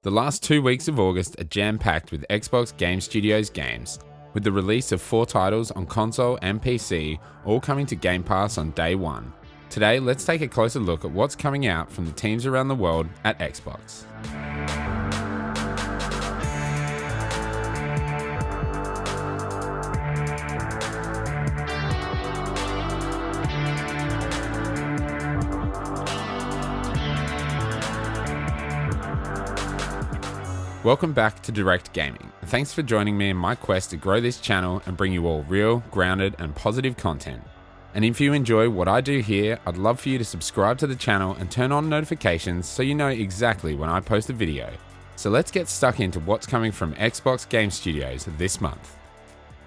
The last 2 weeks of August are jam-packed with Xbox Game Studios games, with the release of 4 titles on console and PC, all coming to Game Pass on day one. Today, let's take a closer look at what's coming out from the teams around the world at Xbox. Welcome back to Direckt Gaming, and thanks for joining me in my quest to grow this channel and bring you all real, grounded, and positive content. And if you enjoy what I do here, I'd love for you to subscribe to the channel and turn on notifications so you know exactly when I post a video. So let's get stuck into what's coming from Xbox Game Studios this month.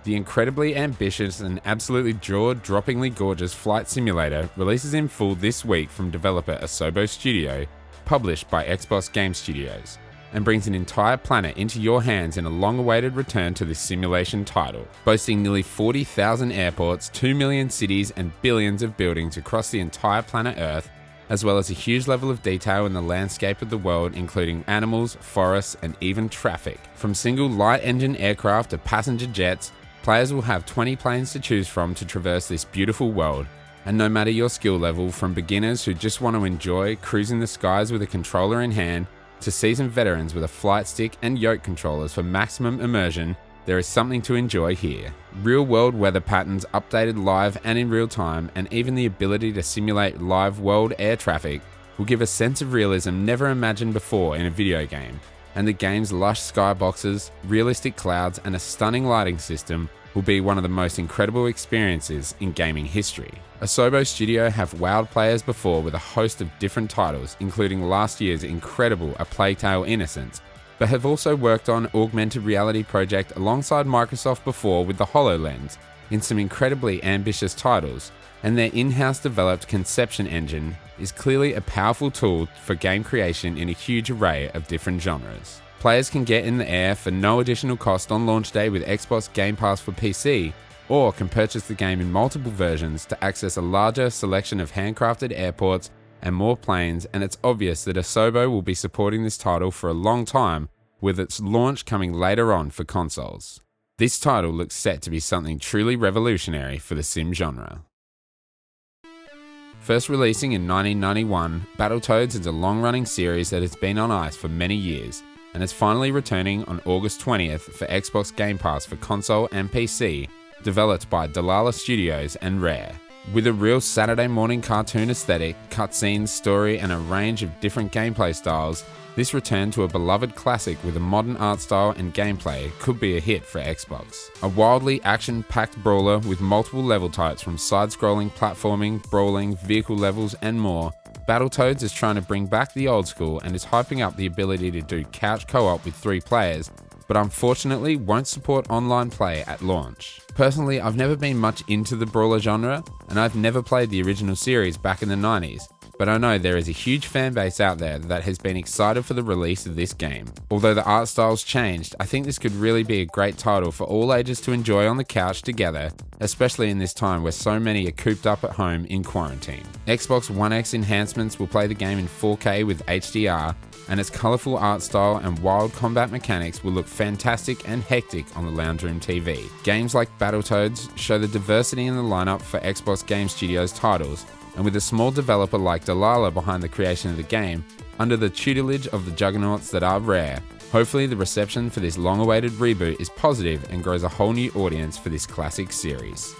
The incredibly ambitious and absolutely jaw-droppingly gorgeous Flight Simulator releases in full this week from developer Asobo Studio, published by Xbox Game Studios, and brings an entire planet into your hands in a long-awaited return to this simulation title. Boasting nearly 40,000 airports, 2 million cities, and billions of buildings across the entire planet Earth, as well as a huge level of detail in the landscape of the world, including animals, forests, and even traffic. From single light-engine aircraft to passenger jets, players will have 20 planes to choose from to traverse this beautiful world. And no matter your skill level, from beginners who just want to enjoy cruising the skies with a controller in hand, to seasoned veterans with a flight stick and yoke controllers for maximum immersion, there is something to enjoy here. Real-world weather patterns updated live and in real time, and even the ability to simulate live world air traffic will give a sense of realism never imagined before in a video game. And the game's lush skyboxes, realistic clouds, and a stunning lighting system will be one of the most incredible experiences in gaming history. Asobo Studio have wowed players before with a host of different titles, including last year's incredible A Plague Tale: Innocence, but have also worked on augmented reality project alongside Microsoft before with the HoloLens in some incredibly ambitious titles, and their in-house developed conception engine is clearly a powerful tool for game creation in a huge array of different genres. Players can get in the air for no additional cost on launch day with Xbox Game Pass for PC, or can purchase the game in multiple versions to access a larger selection of handcrafted airports and more planes, and it's obvious that Asobo will be supporting this title for a long time, with its launch coming later on for consoles. This title looks set to be something truly revolutionary for the sim genre. First releasing in 1991, Battletoads is a long-running series that has been on ice for many years, and is finally returning on August 20th for Xbox Game Pass for console and PC, developed by Delilah Studios and Rare. With a real Saturday morning cartoon aesthetic, cutscenes, story, and a range of different gameplay styles, this return to a beloved classic with a modern art style and gameplay could be a hit for Xbox. A wildly action-packed brawler with multiple level types from side-scrolling, platforming, brawling, vehicle levels, and more, Battletoads is trying to bring back the old school and is hyping up the ability to do couch co-op with 3 players, but unfortunately won't support online play at launch. Personally, I've never been much into the brawler genre, and I've never played the original series back in the 90s, but I know there is a huge fan base out there that has been excited for the release of this game. Although the art style's changed, I think this could really be a great title for all ages to enjoy on the couch together, especially in this time where so many are cooped up at home in quarantine. Xbox One X enhancements will play the game in 4K with HDR, and its colourful art style and wild combat mechanics will look fantastic and hectic on the lounge room TV. Games like Battletoads show the diversity in the lineup for Xbox Game Studios titles, and with a small developer like Delilah behind the creation of the game, under the tutelage of the juggernauts that are Rare, hopefully the reception for this long-awaited reboot is positive and grows a whole new audience for this classic series.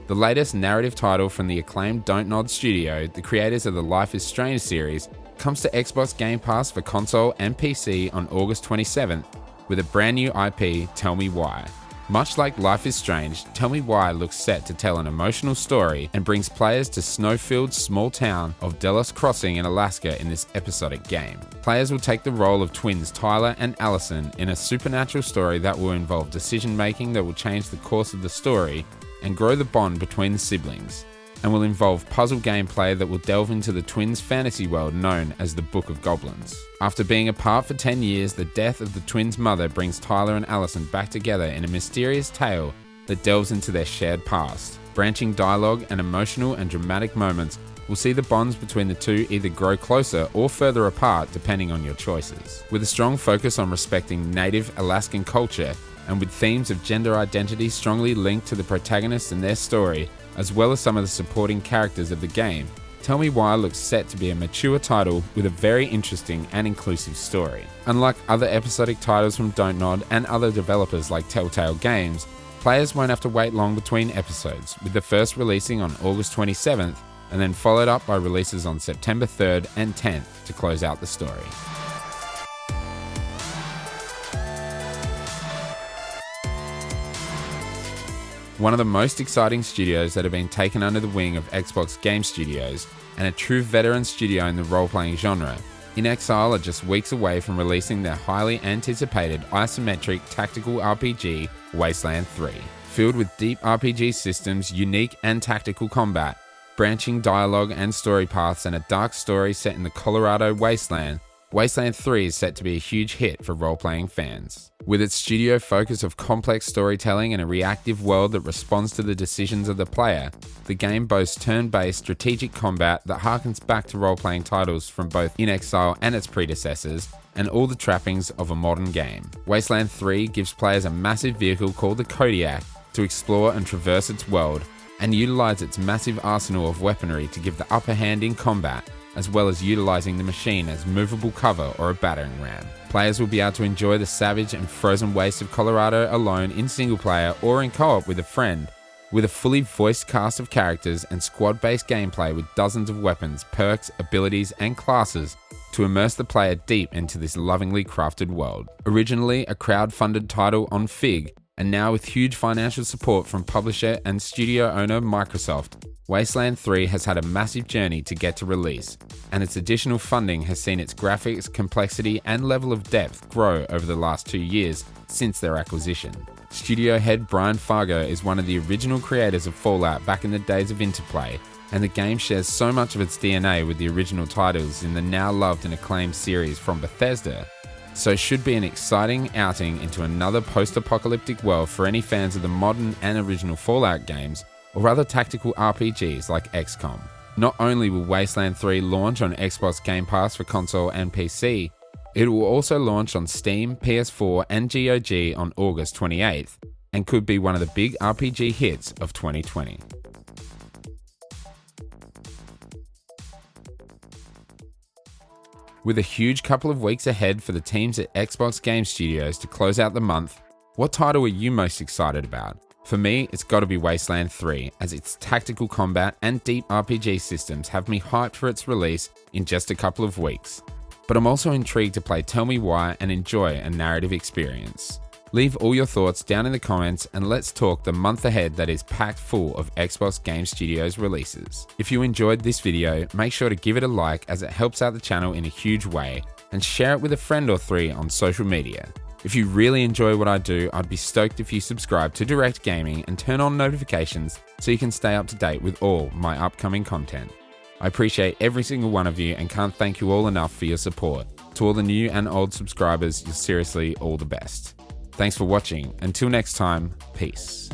The latest narrative title from the acclaimed Don't Nod studio, the creators of the Life is Strange series, comes to Xbox Game Pass for console and PC on August 27th with a brand new IP, Tell Me Why. Much like Life is Strange, Tell Me Why looks set to tell an emotional story and brings players to snow-filled small town of Delos Crossing in Alaska in this episodic game. Players will take the role of twins Tyler and Allison in a supernatural story that will involve decision-making that will change the course of the story and grow the bond between the siblings, and will involve puzzle gameplay that will delve into the twins' fantasy world known as the Book of Goblins. After being apart for 10 years, the death of the twins' mother brings Tyler and Allison back together in a mysterious tale that delves into their shared past. Branching dialogue and emotional and dramatic moments will see the bonds between the two either grow closer or further apart depending on your choices. With a strong focus on respecting native Alaskan culture, and with themes of gender identity strongly linked to the protagonists and their story, as well as some of the supporting characters of the game, Tell Me Why looks set to be a mature title with a very interesting and inclusive story. Unlike other episodic titles from Don't Nod and other developers like Telltale Games, players won't have to wait long between episodes, with the first releasing on August 27th and then followed up by releases on September 3rd and 10th to close out the story. One of the most exciting studios that have been taken under the wing of Xbox Game Studios, and a true veteran studio in the role-playing genre, inXile are just weeks away from releasing their highly anticipated isometric tactical RPG, Wasteland 3. Filled with deep RPG systems, unique and tactical combat, branching dialogue and story paths, and a dark story set in the Colorado wasteland, Wasteland 3 is set to be a huge hit for role-playing fans. With its studio focus of complex storytelling and a reactive world that responds to the decisions of the player, the game boasts turn-based strategic combat that harkens back to role-playing titles from both inXile and its predecessors, and all the trappings of a modern game. Wasteland 3 gives players a massive vehicle called the Kodiak to explore and traverse its world, and utilize its massive arsenal of weaponry to give the upper hand in combat, as well as utilizing the machine as movable cover or a battering ram. Players will be able to enjoy the savage and frozen wastes of Colorado alone in single player or in co-op with a friend, with a fully voiced cast of characters and squad-based gameplay with dozens of weapons, perks, abilities, and classes to immerse the player deep into this lovingly crafted world. Originally a crowd-funded title on Fig, and now with huge financial support from publisher and studio owner Microsoft, Wasteland 3 has had a massive journey to get to release, and its additional funding has seen its graphics, complexity, and level of depth grow over the last 2 years since their acquisition. Studio head Brian Fargo is one of the original creators of Fallout back in the days of Interplay, and the game shares so much of its DNA with the original titles in the now loved and acclaimed series from Bethesda, so it should be an exciting outing into another post-apocalyptic world for any fans of the modern and original Fallout games, or other tactical RPGs like XCOM. Not only will Wasteland 3 launch on Xbox Game Pass for console and PC, it will also launch on Steam, PS4 and GOG on August 28th, and could be one of the big RPG hits of 2020. With a huge couple of weeks ahead for the teams at Xbox Game Studios to close out the month, what title are you most excited about? For me, it's got to be Wasteland 3, as its tactical combat and deep RPG systems have me hyped for its release in just a couple of weeks. But I'm also intrigued to play Tell Me Why and enjoy a narrative experience. Leave all your thoughts down in the comments and let's talk the month ahead that is packed full of Xbox Game Studios releases. If you enjoyed this video, make sure to give it a like as it helps out the channel in a huge way, and share it with a friend or three on social media. If you really enjoy what I do, I'd be stoked if you subscribe to Direckt Gaming and turn on notifications so you can stay up to date with all my upcoming content. I appreciate every single one of you and can't thank you all enough for your support. To all the new and old subscribers, you're seriously all the best. Thanks for watching. Until next time, peace.